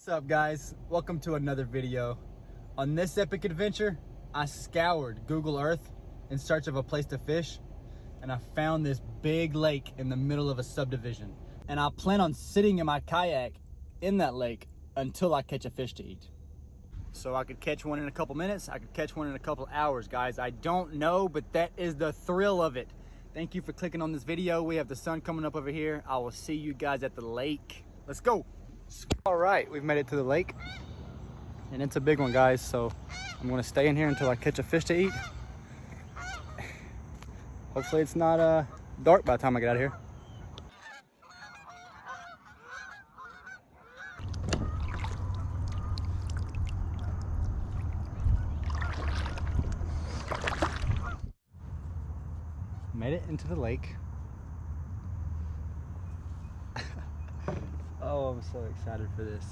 What's up, guys? Welcome to another video. On this epic adventure, I scoured Google Earth in search of a place to fish, and I found this big lake in the middle of a subdivision. And I plan on sitting in my kayak in that lake until I catch a fish to eat. So I could catch one in a couple minutes, I could catch one in a couple hours, guys. I don't know, but that is the thrill of it. Thank you for clicking on this video. We have the sun coming up over here. I will see you guys at the lake. Let's go. All right, we've made it to the lake, and it's a big one, guys. So I'm gonna stay in here until I catch a fish to eat. Hopefully it's not dark by the time I get out of here. Made it into the lake. Oh, I'm so excited for this.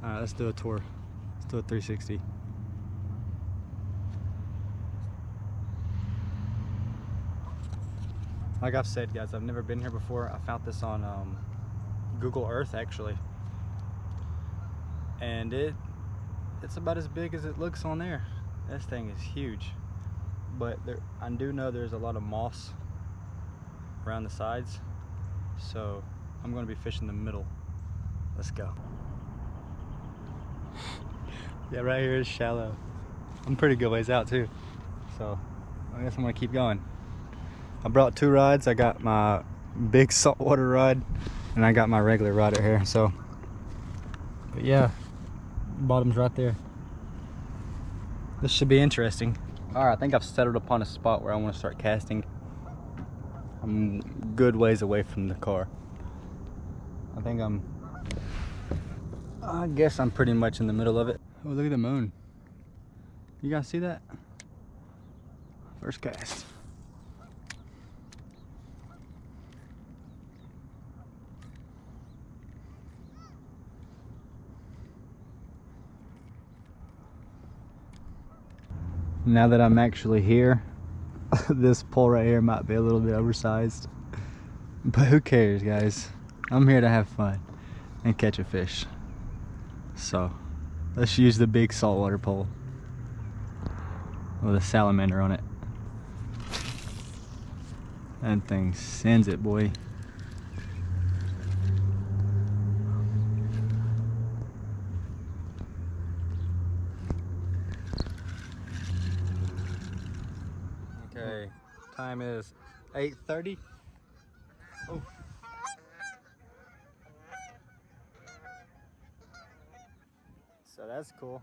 All right, let's do a tour. Let's do a 360. Like I've said, guys, I've never been here before. I found this on Google Earth, actually. And it's about as big as it looks on there. This thing is huge. But I do know there's a lot of moss around the sides. So I'm going to be fishing the middle. Let's go. Yeah, right here is shallow. I'm pretty good ways out too. So I guess I'm going to keep going. I brought two rods. I got my big saltwater rod and I got my regular rod right here. So, but yeah, bottom's right there. This should be interesting. All right, I think I've settled upon a spot where I want to start casting. I'm good ways away from the car. I guess I'm pretty much in the middle of it. Oh, look at the moon. You guys see that? First cast. Now that I'm actually here, this pole right here might be a little bit oversized, but who cares, guys? I'm here to have fun and catch a fish. So let's use the big saltwater pole with a salamander on it. That thing sends it, boy. Okay, time is 8:30. Oh. So that's cool.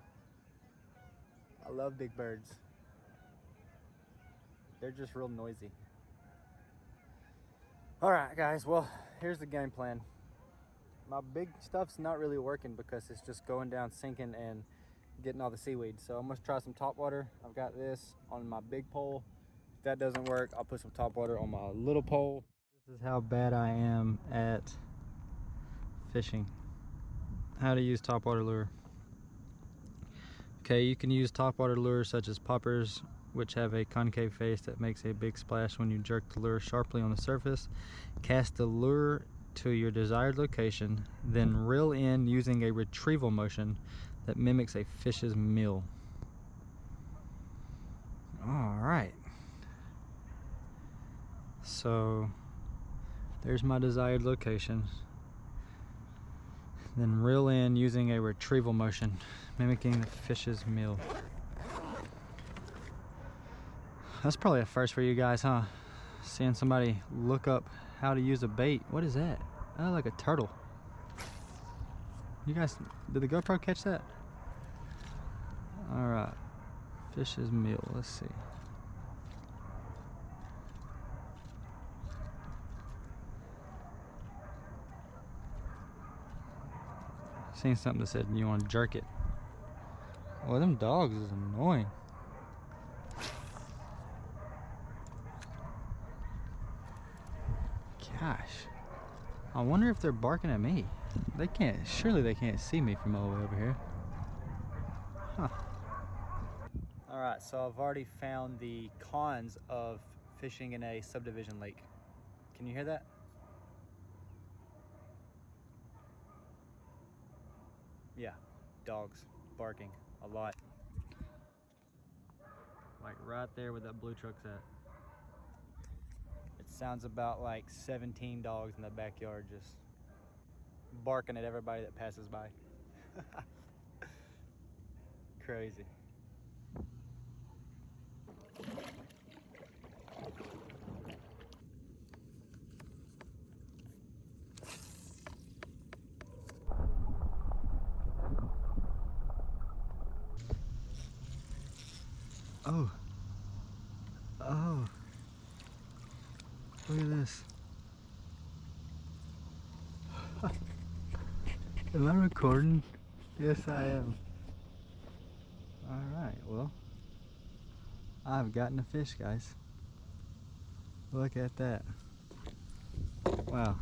I love big birds. They're just real noisy. All right, guys, well, here's the game plan. My big stuff's not really working because it's just going down, sinking, and getting all the seaweed. So I'm gonna try some top water. I've got this on my big pole. If that doesn't work, I'll put some top water on my little pole. This is how bad I am at fishing. How to use top water lure. Okay, you can use topwater lures such as poppers, which have a concave face that makes a big splash when you jerk the lure sharply on the surface. Cast the lure to your desired location, then reel in using a retrieval motion that mimics a fish's meal. Alright. So, there's my desired location. Then reel in using a retrieval motion, mimicking the fish's meal. That's probably a first for you guys, huh? Seeing somebody look up how to use a bait. What is that? Oh, like a turtle. You guys, did the GoPro catch that? All right, fish's meal, let's see. Seen something that said you want to jerk it. Oh, them dogs is annoying. Gosh, I wonder if they're barking at me. They can't, surely they can't see me from all the way over here. Huh. All right, so I've already found the cons of fishing in a subdivision lake. Can you hear that? Yeah, dogs barking a lot. Like right there where that blue truck's at. It sounds about like 17 dogs in the backyard just barking at everybody that passes by. Crazy. Oh. Oh. Look at this. Am I recording? Yes, I am. Alright, well, I've gotten a fish, guys. Look at that. Wow.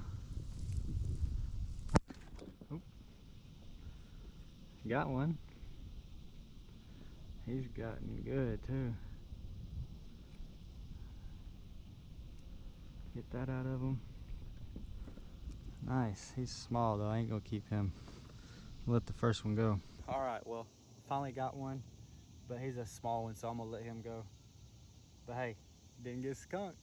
Oh. Got one. He's gotten good, too. Get that out of him. Nice. He's small, though. I ain't gonna keep him. Let the first one go. Alright, well, finally got one. But he's a small one, so I'm gonna let him go. But hey, didn't get skunked.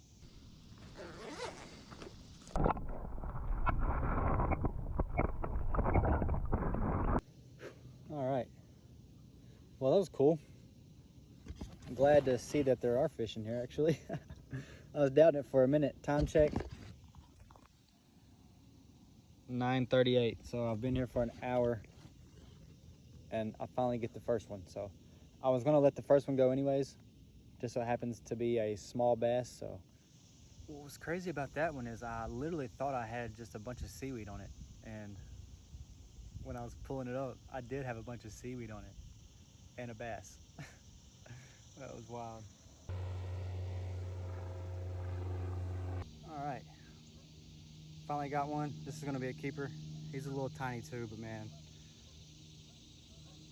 All right. Well, that was cool. I'm glad to see that there are fish in here, actually. I was doubting it for a minute. Time check. 9:38. So I've been here for an hour and I finally get the first one. So I was gonna let the first one go anyways. Just so it happens to be a small bass. So what was crazy about that one is I literally thought I had just a bunch of seaweed on it. And when I was pulling it up, I did have a bunch of seaweed on it and a bass. That was wild. All right, finally got one. This is gonna be a keeper. He's a little tiny too, but man,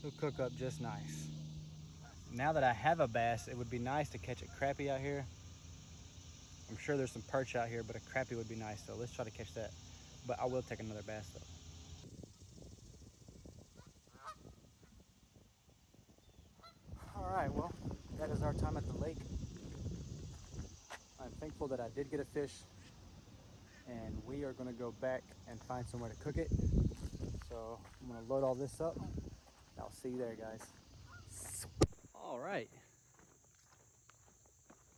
he'll cook up just nice. Now that I have a bass, it would be nice to catch a crappie out here. I'm sure there's some perch out here, but a crappie would be nice, so let's try to catch that. But I will take another bass though. All right, well, that is our time at the lake. I'm thankful that I did get a fish, and we are gonna go back and find somewhere to cook it. So I'm gonna load all this up. I'll see you there, guys. All right.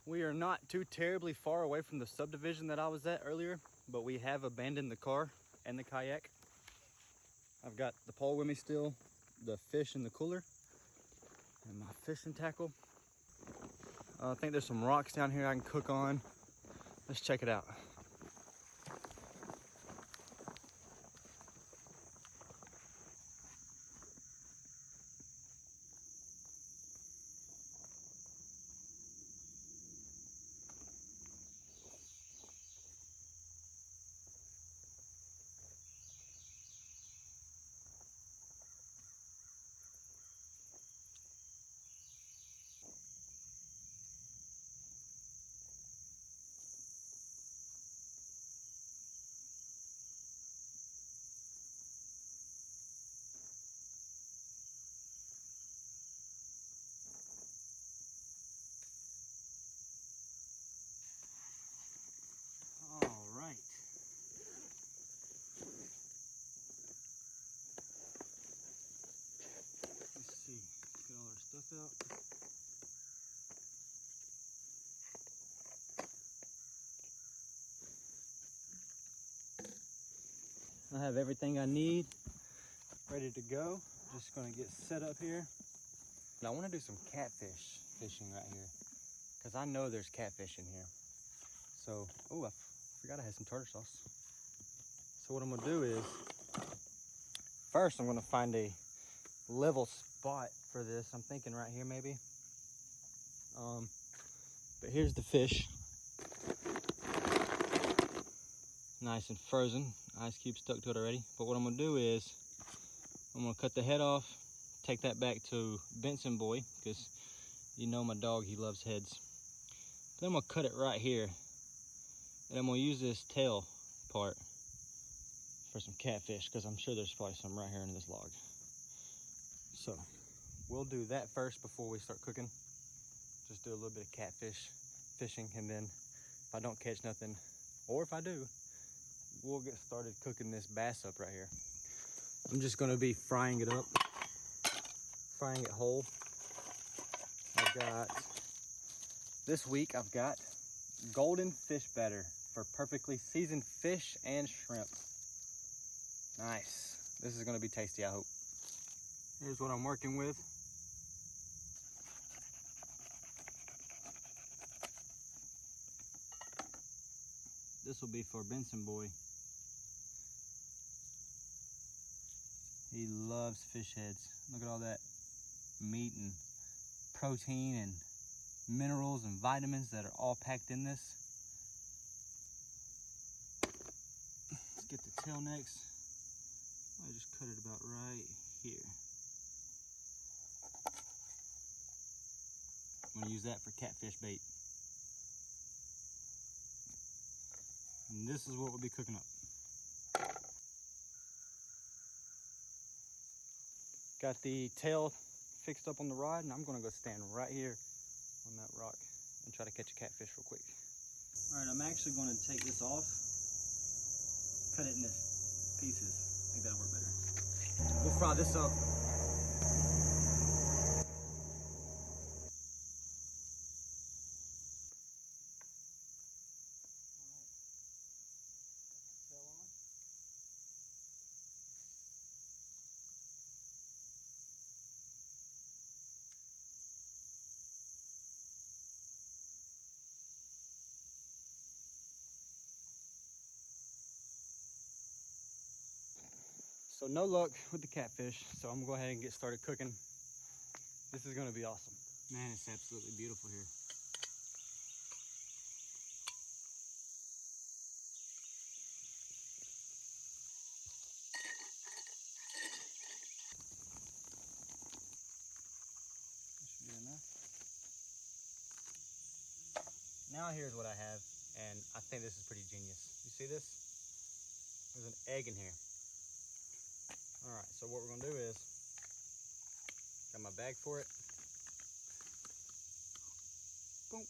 We are not too terribly far away from the subdivision that I was at earlier, but we have abandoned the car and the kayak. I've got the pole with me still, the fish in the cooler, and my fishing tackle. I think there's some rocks down here I can cook on. Let's check it out. All right. Let's see, get all our stuff out. I have everything I need ready to go. Just gonna get set up here. And I wanna do some catfish fishing right here, because I know there's catfish in here. So, oh, I forgot I had some tartar sauce. So what I'm gonna do is, first I'm gonna find a level spot for this. I'm thinking right here maybe. But here's the fish. Nice and frozen, ice cube stuck to it already. But what I'm gonna do is, I'm gonna cut the head off, take that back to Benson Boy, because you know my dog, he loves heads. Then I'm gonna cut it right here, and I'm gonna use this tail part for some catfish, because I'm sure there's probably some right here in this log. So we'll do that first before we start cooking. Just do a little bit of catfish fishing, and then if I don't catch nothing, or if I do, we'll get started cooking this bass up right here. I'm just gonna be frying it up, frying it whole. This week I've got golden fish batter for perfectly seasoned fish and shrimp. Nice. This is gonna be tasty, I hope. Here's what I'm working with. This will be for Benson boy. He loves fish heads. Look at all that meat and protein and minerals and vitamins that are all packed in this. Let's get the tail next. I just cut it about right here. I'm gonna use that for catfish bait. And this is what we'll be cooking up. Got the tail fixed up on the rod, and I'm gonna go stand right here on that rock and try to catch a catfish real quick. All right, I'm actually gonna take this off, cut it into pieces. I think that'll work better. We'll fry this up. So no luck with the catfish, so I'm gonna go ahead and get started cooking. This is gonna be awesome. Man, it's absolutely beautiful here. That should be enough. Now here's what I have, and I think this is pretty genius. You see this? There's an egg in here. All right, so what we're gonna do is, got my bag for it. Boom.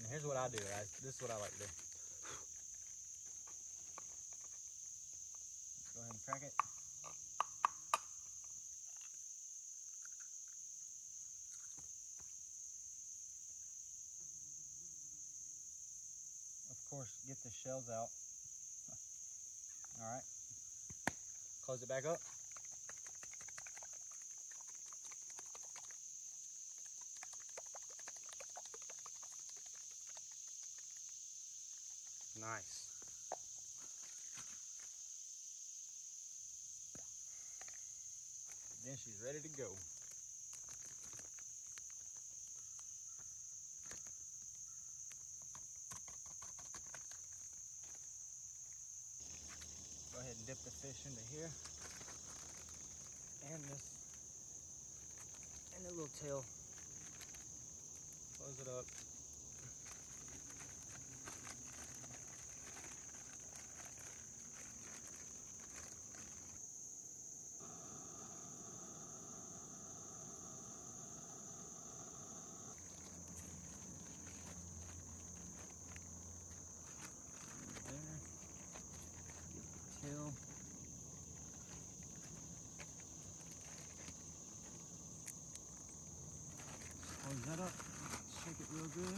And here's what I do, guys. This is what I like to do. Let's go ahead and crack it. Of course, get the shells out. All right. Close it back up. Nice. Then she's ready to go. Go ahead and dip the fish into here. And this, and the little tail. Close it up. There. Get the tail. Close that up. Shake it real good.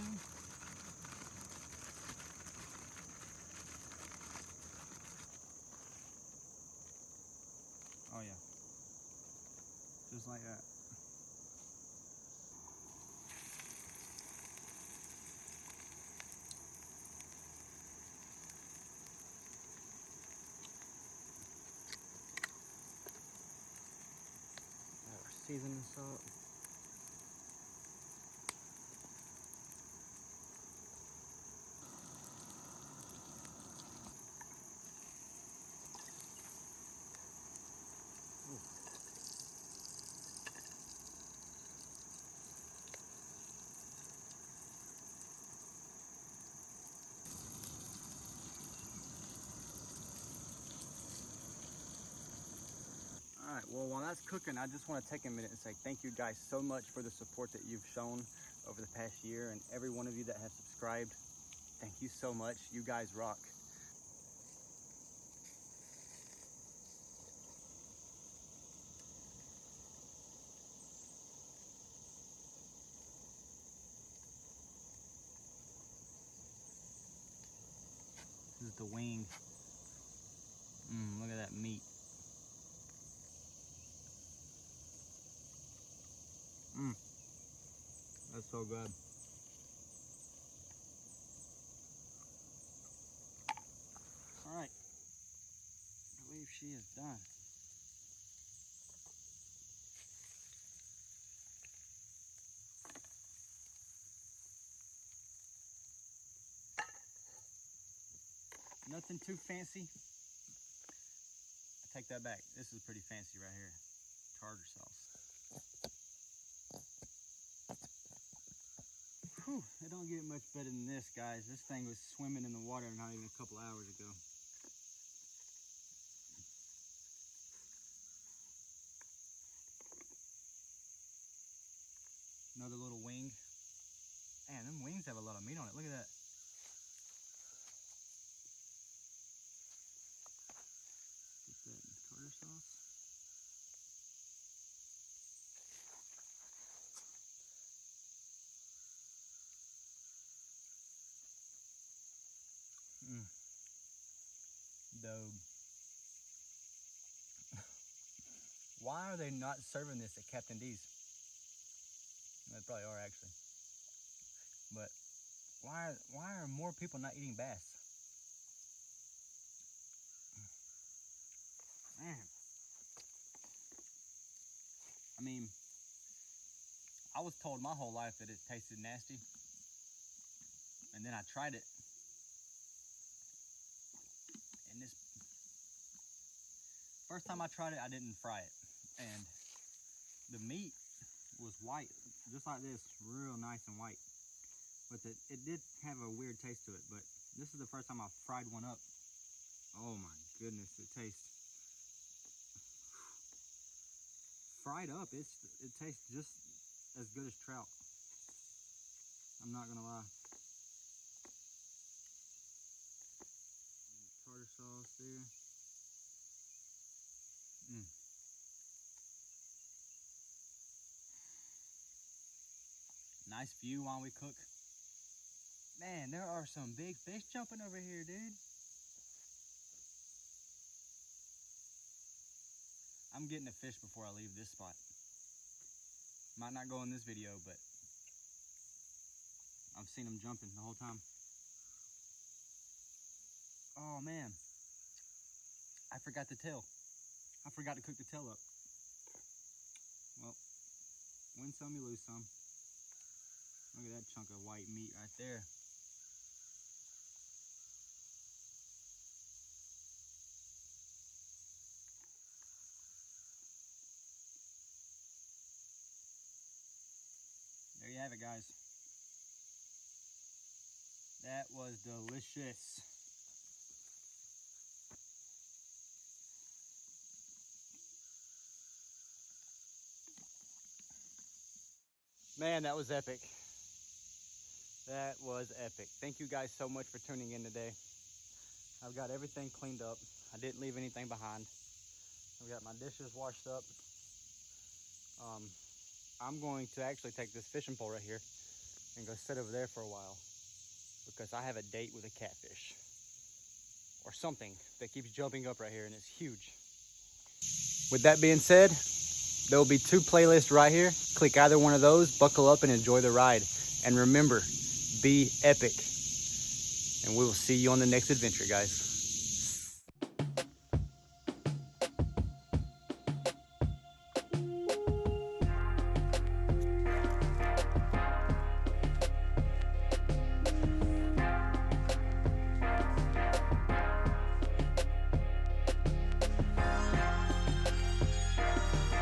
Oh yeah. Just like that. Add our seasoning salt. it's cooking, I just want to take a minute and say thank you guys so much for the support that you've shown over the past year, and every one of you that has subscribed. Thank you so much. You guys rock. This is the wing. Look at that meat. That's so good. All right, I believe she is done. Nothing too fancy. I take that back. This is pretty fancy right here. Tartar sauce. Whew, it don't get much better than this, guys. This thing was swimming in the water not even a couple hours ago. Another little wing. Man, them wings have a lot of meat on it. Look at that. Get that in tartar sauce. Dope. Why are they not serving this at Captain D's? They probably are actually. But why are more people not eating bass? Man. I mean, I was told my whole life that it tasted nasty. And then I tried it. And this first time I tried it, I didn't fry it. And the meat was white, just like this, real nice and white. But it did have a weird taste to it, but this is the first time I fried one up. Oh my goodness, it tastes fried up. It tastes just as good as trout. I'm not gonna lie. Tartar sauce there. Nice view while we cook. Man, there are some big fish jumping over here, dude. I'm getting a fish before I leave this spot. Might not go in this video, but I've seen them jumping the whole time. Oh man, I forgot the tail. I forgot to cook the tail up. Well, win some, you lose some. Look at that chunk of white meat right there. There you have it, guys. That was delicious. Man, that was epic. That was epic. Thank you guys so much for tuning in today. I've got everything cleaned up. I didn't leave anything behind. I've got my dishes washed up. I'm going to actually take this fishing pole right here and go sit over there for a while because I have a date with a catfish or something that keeps jumping up right here, and it's huge. With that being said, there will be 2 playlists right here. Click either one of those, buckle up and enjoy the ride. And remember, be epic. And we will see you on the next adventure, guys.